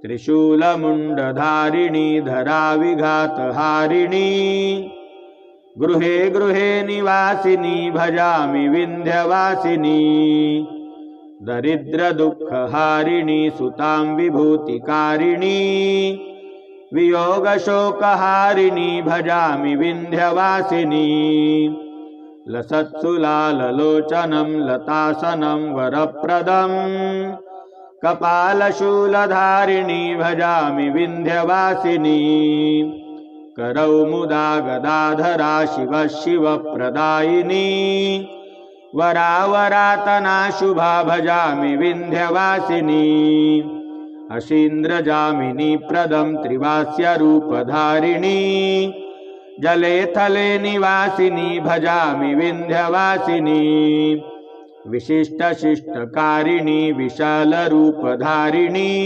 त्रिशूलमुण्डधारिणी धराविघातहारिणी गृहे गृहे निवासिनी भजामि विन्ध्यवासिनी दरिद्रदुःखहारिणी सुतां विभूतिकारिणी वियोगशोकहारिणी भजामि विन्ध्यवासिनी लसत्सुलाललोचनं लतासनं वरप्रदं कपालशूलधारिणी भजामि विन्ध्यवासिनी करौमुदा गदाधरा शिवः शिवप्रदायिनी वरावरातना शुभा भजामि विन्ध्यवासिनी अशीन्द्रजामिनी प्रदं त्रिवास्यरूपधारिणी जले थले निवासिनी भजामि विन्ध्यवासिनी विशिष्टशिष्टकारिणी विशालरूपधारिणी